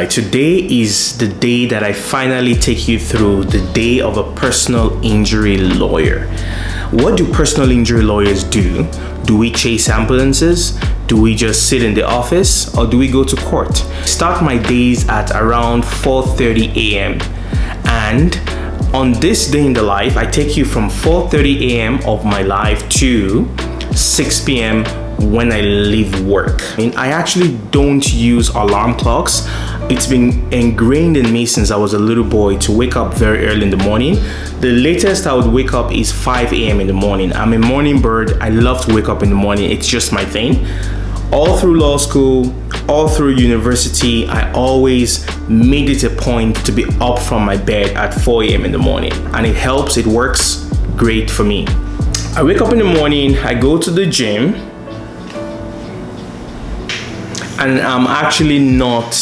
Today is the day that I finally take you through the day of a personal injury lawyer. What do personal injury lawyers do? Do we chase ambulances? Do we just sit in the office? Or do we go to court? Start my days at around 4:30 a.m. And on this day in the life, I take you from 4:30 a.m. of my life to 6 p.m. when I leave work. I actually don't use alarm clocks. It's been ingrained in me since I was a little boy to wake up very early in the morning. The latest I would wake up is 5 a.m. in the morning. I'm a morning bird. I love to wake up in the morning. It's just my thing. All through law school, all through university, I always made it a point to be up from my bed at 4 a.m. in the morning. And it helps, it works great for me. I wake up in the morning, I go to the gym, and I'm actually not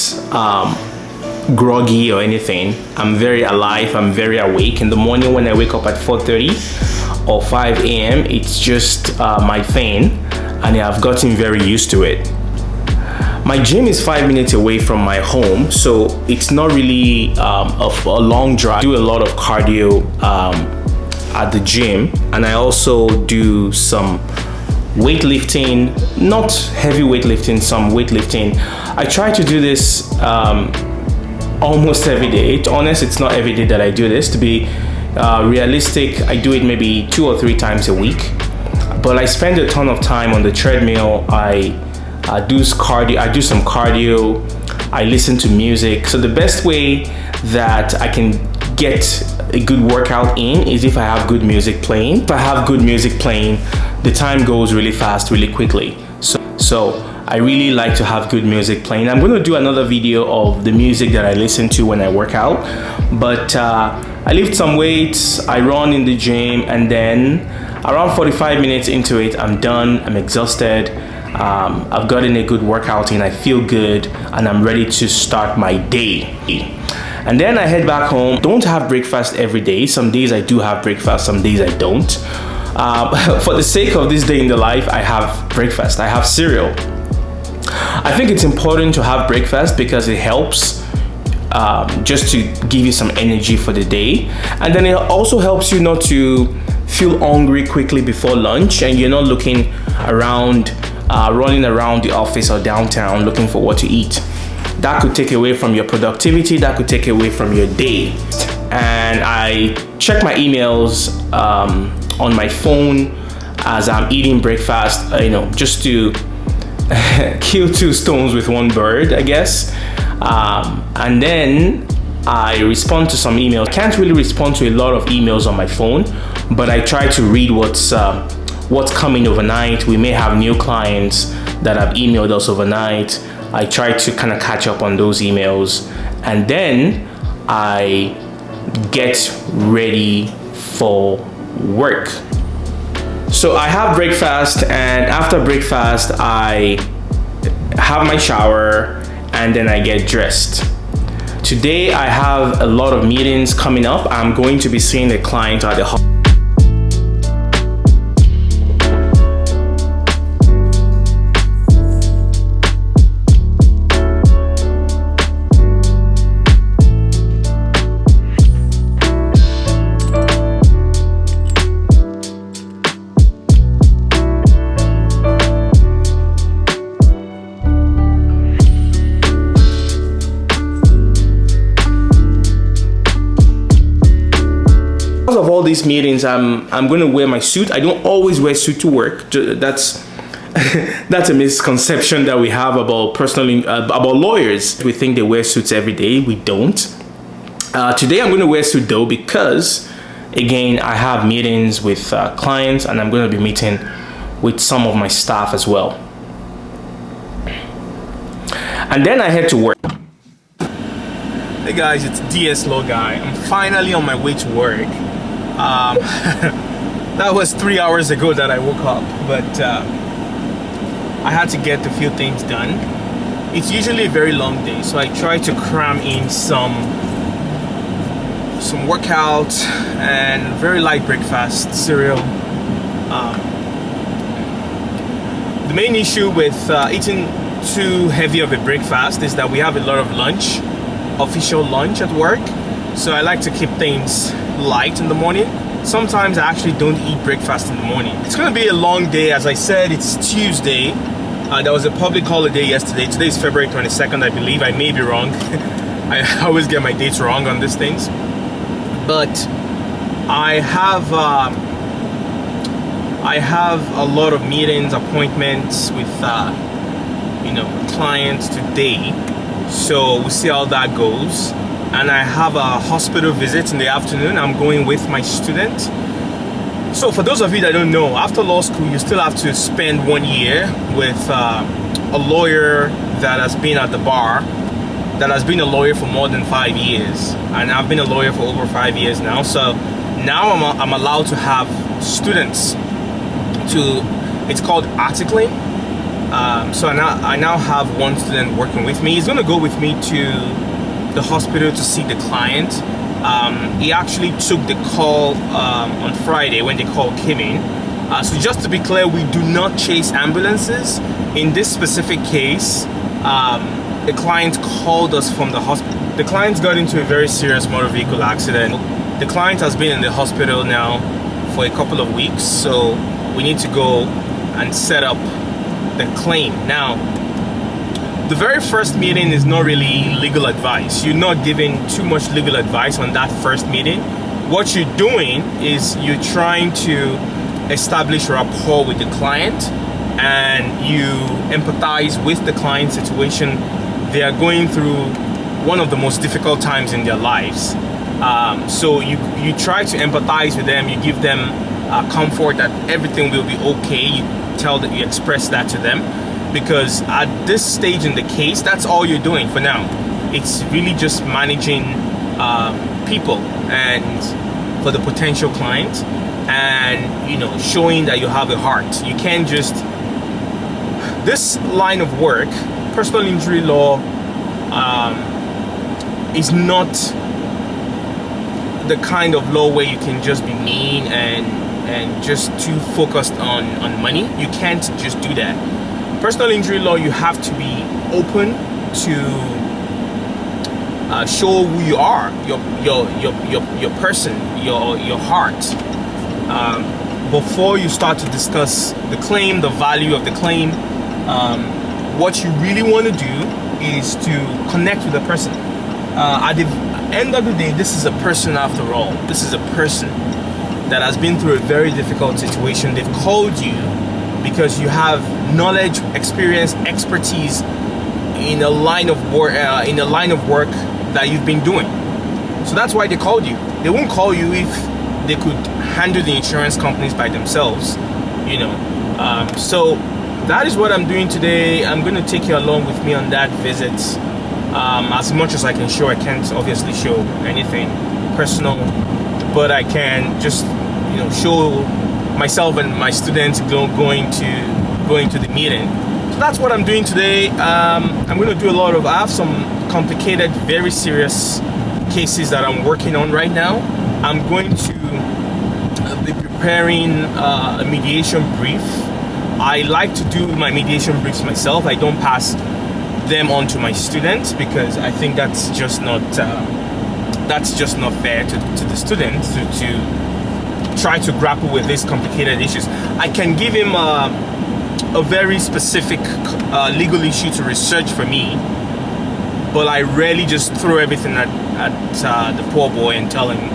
groggy or anything. I'm very alive, I'm very awake. In the morning when I wake up at 4:30 or 5 a.m., it's just my thing, and I've gotten very used to it. My gym is 5 minutes away from my home, so it's not really a long drive. I do a lot of cardio at the gym, and I also do some weightlifting, not heavy weightlifting, some weightlifting. I try to do this almost every day. To be honest, it's not every day that I do this. To be realistic, I do it maybe 2 or 3 times a week. But I spend a ton of time on the treadmill. I do cardio. I do some cardio. I listen to music. So the best way that I can get a good workout in is if I have good music playing. If I have good music playing, the time goes really fast, really quickly. So I really like to have good music playing. I'm going to do another video of the music that I listen to when I work out. But I lift some weights, I run in the gym, and then around 45 minutes into it, I'm done, I'm exhausted. I've gotten a good workout in, I feel good, and I'm ready to start my day. And then I head back home. Don't have breakfast every day. Some days I do have breakfast, some days I don't. For the sake of this day in the life, I have breakfast. I have cereal. I think it's important to have breakfast because it helps just to give you some energy for the day. And then it also helps you not to feel hungry quickly before lunch, and you're not looking around, running around the office or downtown looking for what to eat. That could take away from your productivity, that could take away from your day. And I check my emails on my phone as I'm eating breakfast, just to kill 2 stones with 1 bird, I guess. And then I respond to some emails. I can't really respond to a lot of emails on my phone, but I try to read what's coming overnight. We may have new clients that have emailed us overnight. I try to kind of catch up on those emails, and then I get ready for work. So I have breakfast, and after breakfast I have my shower, and then I get dressed. Today I have a lot of meetings coming up. I'm going to be seeing a client at the hospital. Of all these meetings, I'm going to wear my suit. I don't always wear suit to work. That's a misconception that we have about about lawyers. We think they wear suits every day. We don't. Today I'm going to wear a suit though, because again I have meetings with clients, and I'm going to be meeting with some of my staff as well. And then I head to work. Hey guys, it's DS Law Guy. I'm finally on my way to work. That was 3 hours ago that I woke up, but I had to get a few things done. It's usually a very long day, so I try to cram in some workout and very light breakfast, cereal. The main issue with eating too heavy of a breakfast is that we have a lot of lunch, official lunch at work. So I like to keep things light in the morning. Sometimes I actually don't eat breakfast in the morning. It's gonna be a long day. As I said, it's Tuesday. There was a public holiday yesterday. Today is February 22nd, I believe. I may be wrong. I always get my dates wrong on these things. But I have a lot of meetings, appointments with clients today. So we'll see how that goes. And I have a hospital visit in the afternoon. I'm going with my student. So for those of you that don't know, after law school, you still have to spend 1 year with a lawyer that has been at the bar, that has been a lawyer for more than 5 years. And I've been a lawyer for over 5 years now. So now I'm allowed to have students it's called articling. So I now have one student working with me. He's gonna go with me to the hospital to see the client. He actually took the call on Friday when the call came in. So just to be clear, we do not chase ambulances. In this specific case, the client called us from the hospital. The client got into a very serious motor vehicle accident. The client has been in the hospital now for a couple of weeks, so we need to go and set up the claim. Now, the very first meeting is not really legal advice. You're not giving too much legal advice on that first meeting. What you're doing is you're trying to establish rapport with the client, and you empathize with the client situation. They are going through one of the most difficult times in their lives. So you try to empathize with them. You give them comfort that everything will be okay. You express that to them. Because at this stage in the case, that's all you're doing for now. It's really just managing people and for the potential client, and showing that you have a heart. You can't just, this line of work, personal injury law, is not the kind of law where you can just be mean and just too focused on money. You can't just do that. Personal injury law, you have to be open to show who you are, your person, your heart, before you start to discuss the claim, the value of the claim. What you really want to do is to connect with the person. At the end of the day, this is a person after all. This is a person that has been through a very difficult situation. They've called you because you have knowledge, experience, expertise in a line of work, that you've been doing. So that's why they called you. They won't call you if they could handle the insurance companies by themselves, So that is what I'm doing today. I'm going to take you along with me on that visit. As much as I can show, I can't obviously show anything personal, but I can just show myself and my students going to the meeting. So that's what I'm doing today. I'm going to do I have some complicated, very serious cases that I'm working on right now. I'm going to be preparing a mediation brief. I like to do my mediation briefs myself. I don't pass them on to my students because I think that's just not fair to the students to try to grapple with these complicated issues. I can give him a very specific legal issue to research for me, but I rarely just throw everything at the poor boy and tell him,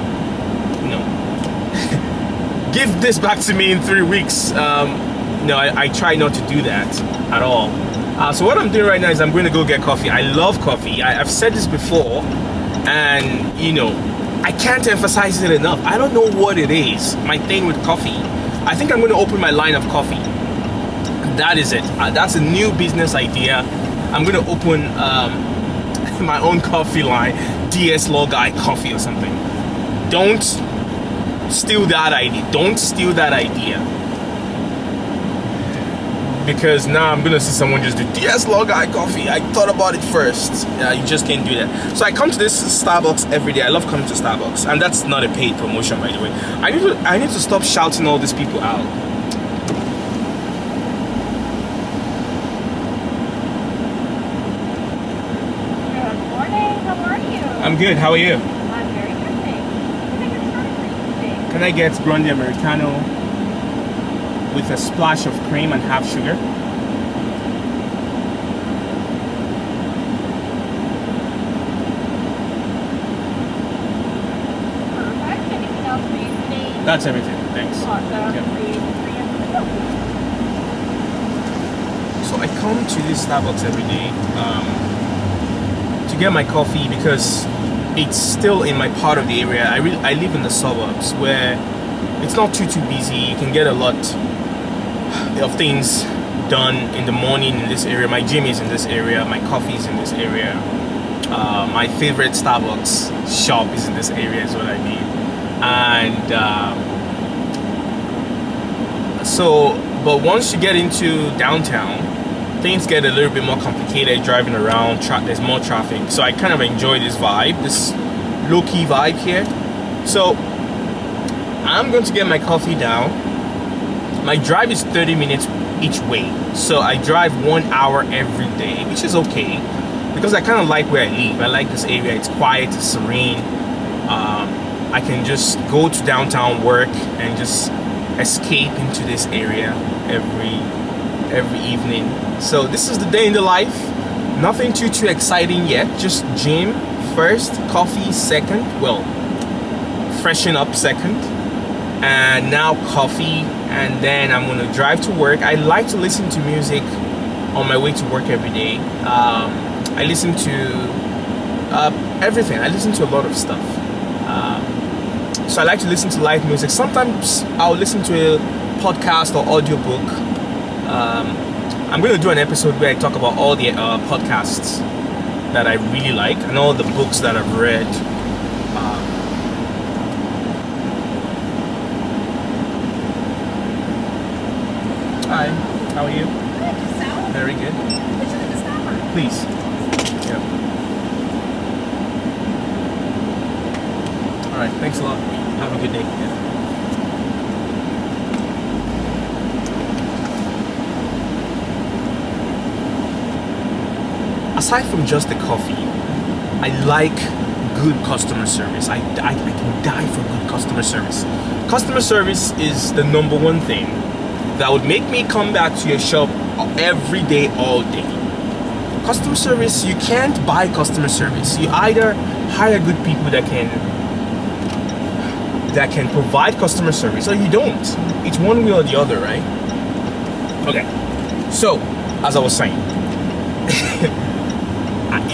give this back to me in 3 weeks. I try not to do that at all. So what I'm doing right now is I'm going to go get coffee. I love coffee. I've said this before, and I can't emphasize it enough. I don't know what it is, my thing with coffee. I think I'm going to open my line of coffee. That is it. That's a new business idea. I'm going to open my own coffee line, DS Law Guy Coffee or something. Don't steal that idea. Don't steal that idea. Because now I'm gonna see someone just do DS Law Guy Coffee. I thought about it first. Yeah, you just can't do that. So I come to this Starbucks every day. I love coming to Starbucks, and that's not a paid promotion, by the way. I need to stop shouting all these people out. I'm good. How are you? I'm very good, thanks. What can I get started for you today? Can I get grande americano with a splash of cream and half sugar? Perfect. Anything else for you today? That's everything. Thanks. Awesome. Yep. So I come to this Starbucks every day to get my coffee because it's still in my part of the area. I live in the suburbs where it's not too busy. You can get a lot of things done in the morning in this area. My gym is in this area. My coffee is in this area. My favorite Starbucks shop is in this area is what I mean. And but once you get into downtown, things get a little bit more complicated driving around. There's more traffic, so I kind of enjoy this vibe, this low-key vibe here. So I'm going to get my coffee down. My drive is 30 minutes each way, so I drive 1 hour every day, which is okay because I kind of like where I live. I like this area. It's quiet, it's serene. I can just go to downtown, work, and just escape into this area every evening. So this is the day in the life. Nothing too exciting yet. Just gym first, coffee second. Well, freshen up second, and now coffee, and then I'm gonna drive to work. I like to listen to music on my way to work every day. I listen to everything. I listen to a lot of stuff. So I like to listen to live music. Sometimes I'll listen to a podcast or audiobook. I'm going to do an episode where I talk about all the podcasts that I really like and all the books that I've read. Hi, how are you? Good. Yourself? Very good. Would you like to stop her? Please. Yeah. All right, thanks a lot. Have a good day. Yeah. Aside from just the coffee, I like good customer service. I can die for good customer service. Customer service is the number one thing that would make me come back to your shop every day, all day. Customer service, you can't buy customer service. You either hire good people that can provide customer service, or you don't. It's one way or the other, right? Okay. So, as I was saying,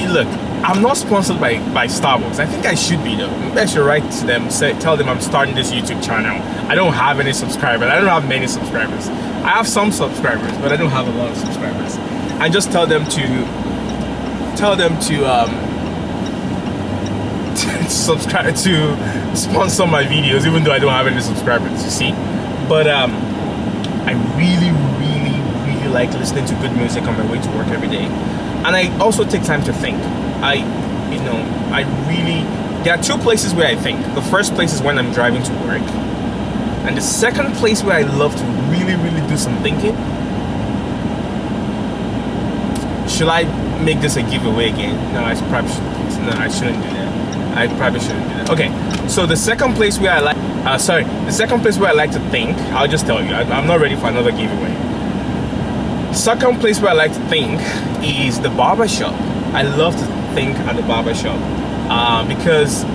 look, I'm not sponsored by Starbucks. I think I should be though. Maybe I should write to them, tell them I'm starting this YouTube channel. I don't have any subscribers. I don't have many subscribers. I have some subscribers, but I don't have a lot of subscribers. And just tell them to subscribe, to sponsor my videos, even though I don't have any subscribers. You see, but I really like listening to good music on my way to work every day. And I also take time to think. There are two places where I think. The first place is when I'm driving to work. And the second place where I love to really do some thinking. Should I make this a giveaway again? No, I shouldn't do that. I probably shouldn't do that. Okay, so the second place where I like to think, I'll just tell you, I'm not ready for another giveaway. Second place where I like to think is the barber shop. I love to think at the barber shop because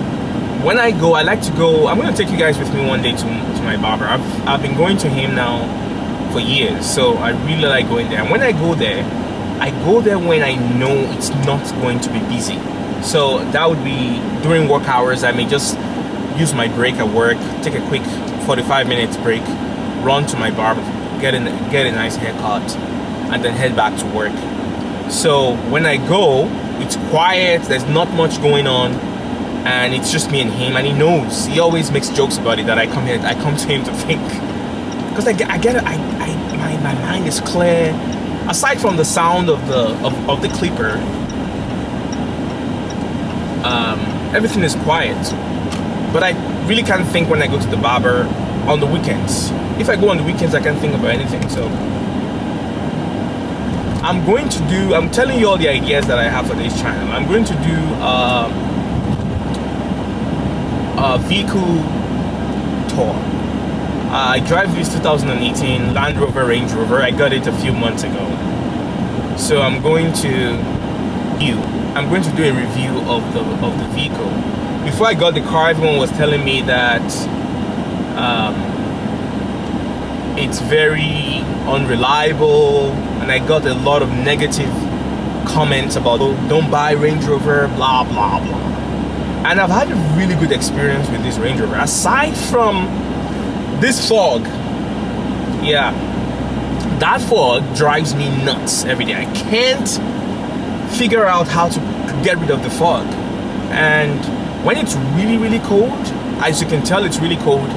when I go, I like to go. I'm going to take you guys with me one day to my barber. I've been going to him now for years, so I really like going there. And when I go there when I know it's not going to be busy. So that would be during work hours. I may just use my break at work, take a quick 45 minutes break, run to my barber, get a nice haircut, and then head back to work. So when I go, it's quiet, there's not much going on, and it's just me and him, and he knows. He always makes jokes about it that I come to him to think, because my mind is clear. Aside from the sound of the clipper, everything is quiet. But I really can't think when I go to the barber on the weekends. If I go on the weekends, I can't think about anything. So I'm telling you all the ideas that I have for this channel. I'm going to do vehicle tour. I drive this 2018 Land Rover Range Rover. I got it a few months ago. So I'm going to do a review of the vehicle. Before I got the car, everyone was telling me that it's very unreliable, and I got a lot of negative comments about, oh, don't buy Range Rover, blah blah blah. And I've had a really good experience with this Range Rover, aside from this fog. Yeah, that fog drives me nuts every day. I can't figure out how to get rid of the fog. And when it's really, really cold, as you can tell, it's really cold,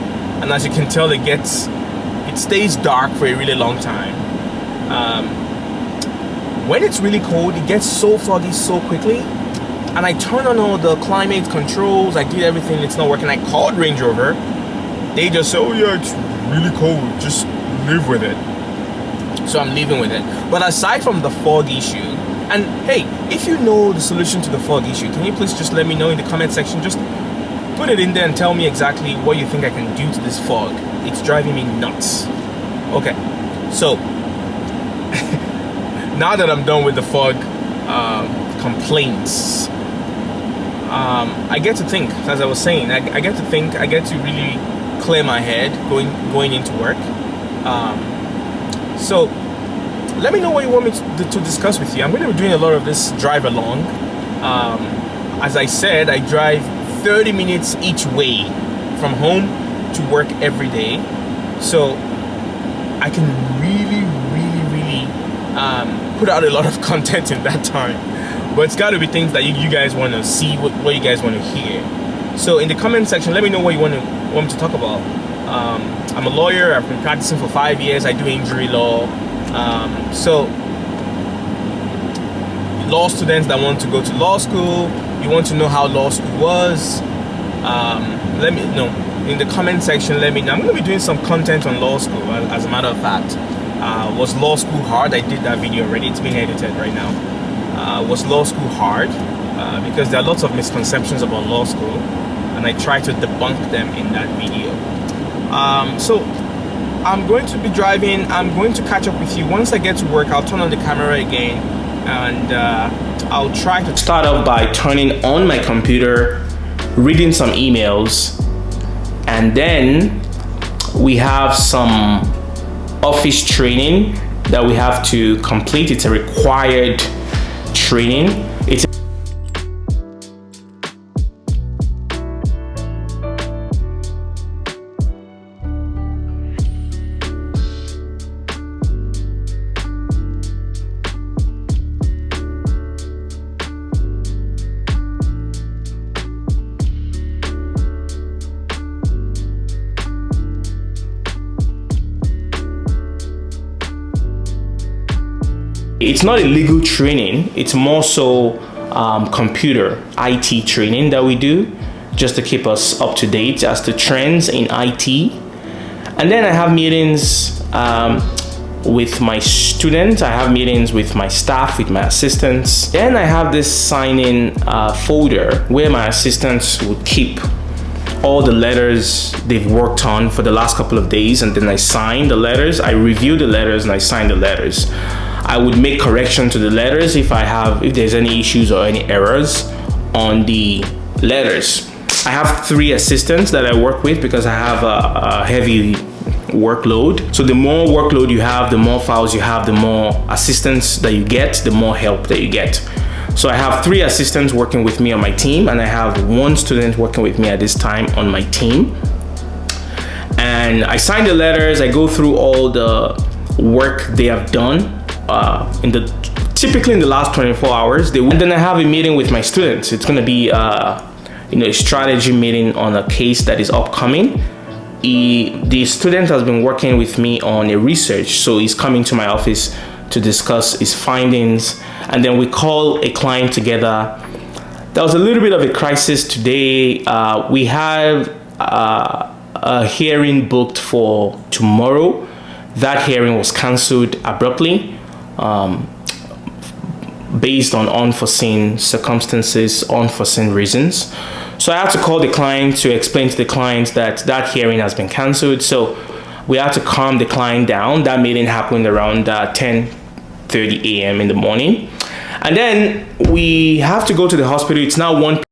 and as you can tell, it stays dark for a really long time. When it's really cold, it gets so foggy so quickly, and I turn on all the climate controls, I did everything, it's not working. I called Range Rover, they just say, oh yeah, it's really cold, just live with it. So I'm living with it. But aside from the fog issue, and hey, if you know the solution to the fog issue, can you please just let me know in the comment section? Just put it in there and tell me exactly what you think I can do to this fog. It's driving me nuts. Okay, so now that I'm done with the fog complaints, I get to think, as I was saying, I get to think, I get to really clear my head going into work. So let me know what you want me to discuss with you. I'm going to be doing a lot of this drive along. As I said, I drive 30 minutes each way from home to work every day. So I can really put out a lot of content in that time. But it's got to be things that you guys want to see, what you guys want to hear. So in the comment section, let me know what you want me to talk about. I'm a lawyer. I've been practicing for 5 years. I do injury law. So law students that want to go to law school, you want to know how law school was, let me know in the comment section. Let me know. I'm going to be doing some content on law school, as a matter of fact. Was law school hard? I did that video already. It's being edited right now. Was law school hard? Because there are lots of misconceptions about law school, and I try to debunk them in that video. So I'm going to be driving. I'm going to catch up with you once I get to work. I'll turn on the camera again, and I'll try to start off by turning on my computer, reading some emails, and then we have some office training that we have to complete. It's a required training. It's not a legal training, it's more so computer IT training that we do, just to keep us up to date as to trends in IT. And then I have meetings with my students, I have meetings with my staff, with my assistants. Then I have this sign-in folder where my assistants would keep all the letters they've worked on for the last couple of days, and then I sign the letters, I review the letters, and I sign the letters. I would make correction to the letters if there's any issues or any errors on the letters. I have 3 assistants that I work with because I have a heavy workload. So the more workload you have, the more files you have, the more assistants that you get, the more help that you get. So I have 3 assistants working with me on my team, and I have 1 student working with me at this time on my team. And I sign the letters, I go through all the work they have done typically in the last 24 hours. And then I have a meeting with my students. It's going to be a strategy meeting on a case that is upcoming. The student has been working with me on a research, so he's coming to my office to discuss his findings, and then we call a client together. There was a little bit of a crisis today. We have a hearing booked for tomorrow. That hearing was cancelled abruptly. based on unforeseen circumstances, unforeseen reasons. So I had to call the client to explain to the client that that hearing has been cancelled. So we had to calm the client down. That meeting happened around 10:30 a.m. in the morning. And then we have to go to the hospital. It's now 1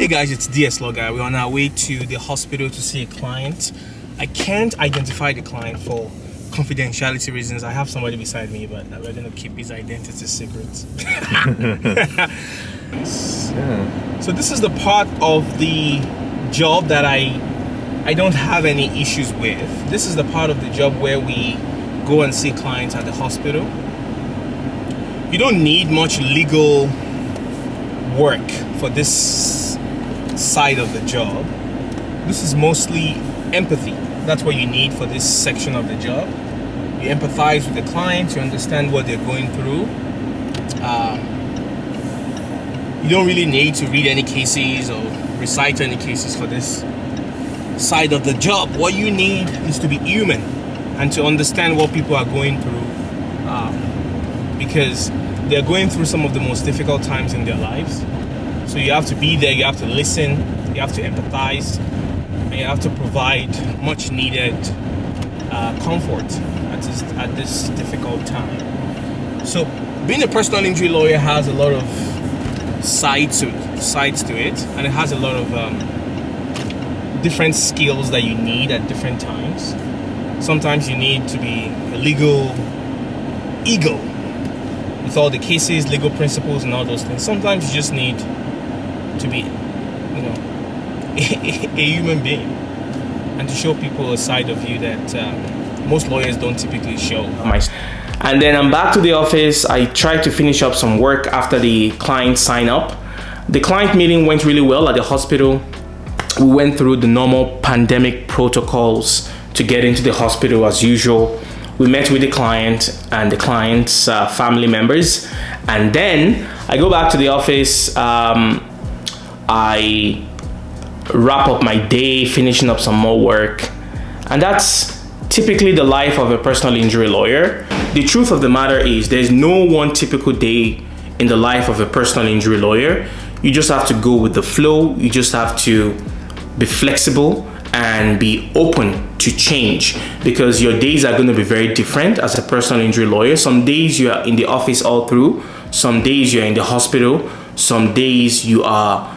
Hey guys, it's DS Law Guy. We're on our way to the hospital to see a client. I can't identify the client for confidentiality reasons. I have somebody beside me, but we're going to keep his identity secret. So this is the part of the job that I don't have any issues with. This is the part of the job where we go and see clients at the hospital. You don't need much legal work for this side of the job. This is mostly empathy. That's what you need for this section of the job. You empathize with the client, you understand what they're going through. You don't really need to read any cases or recite any cases for this side of the job. What you need is to be human and to understand what people are going through, because they're going through some of the most difficult times in their lives. So you have to be there, you have to listen, you have to empathize, and you have to provide much needed comfort at this difficult time. So being a personal injury lawyer has a lot of sides to it, and it has a lot of different skills that you need at different times. Sometimes you need to be a legal eagle with all the cases, legal principles, and all those things. Sometimes you just need to be, a human being, and to show people a side of you that most lawyers don't typically show. And then I'm back to the office. I tried to finish up some work after the client sign up. The client meeting went really well at the hospital. We went through the normal pandemic protocols to get into the hospital as usual. We met with the client and the client's family members. And then I go back to the office. I wrap up my day, finishing up some more work. And that's typically the life of a personal injury lawyer. The truth of the matter is there's no one typical day in the life of a personal injury lawyer. You just have to go with the flow. You just have to be flexible and be open to change, because your days are going to be very different as a personal injury lawyer. Some days you are in the office all through. Some days you're in the hospital. Some days you are,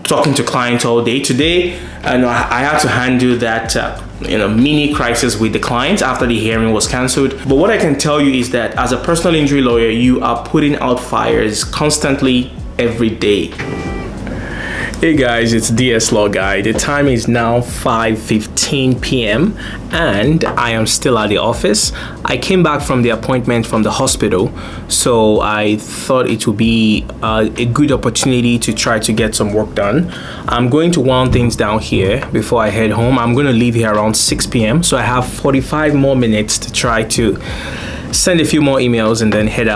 talking to clients all day. Today, I had to handle that, mini crisis with the client after the hearing was cancelled. But what I can tell you is that as a personal injury lawyer, you are putting out fires constantly every day. Hey guys, it's DS Law Guy. The time is now 5:15 p.m. and I am still at the office. I came back from the appointment from the hospital, so I thought it would be a good opportunity to try to get some work done. I'm going to wind things down here before I head home. I'm going to leave here around 6 p.m. so I have 45 more minutes to try to send a few more emails and then head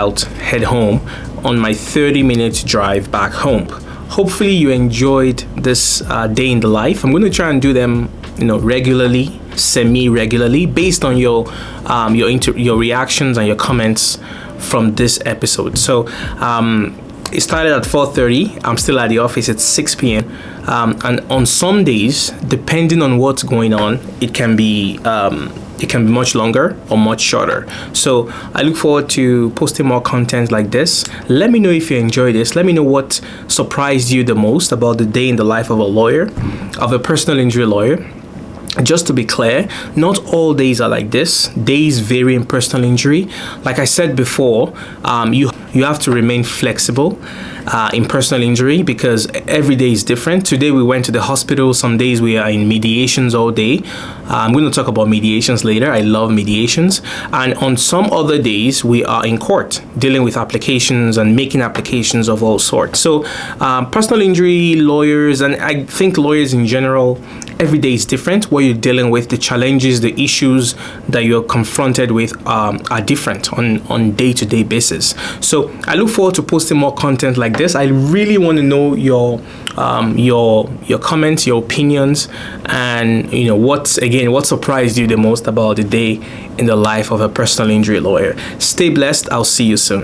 home on my 30-minute drive back home. Hopefully you enjoyed this day in the life. I'm going to try and do them, regularly semi-regularly based on your reactions and your comments from this episode. So it started at 4:30. I'm still at the office at 6 p.m. And on some days, depending on what's going on, it can be much longer or much shorter. So I look forward to posting more content like this. Let me know if you enjoy this. Let me know what surprised you the most about the day in the life of a lawyer, of a personal injury lawyer. Just to be clear, not all days are like this. Days vary in personal injury. Like I said before, you have to remain flexible in personal injury because every day is different. Today we went to the hospital. Some days we are in mediations all day. I'm going to talk about mediations later. I love mediations. And on some other days, we are in court dealing with applications and making applications of all sorts. So personal injury lawyers, and I think lawyers in general, every day is different. What you're dealing with, the challenges, the issues that you're confronted with are different on day-to-day basis. So I look forward to posting more content like this. I really want to know your comments, your opinions, and what surprised you the most about the day in the life of a personal injury lawyer. Stay blessed. I'll see you soon.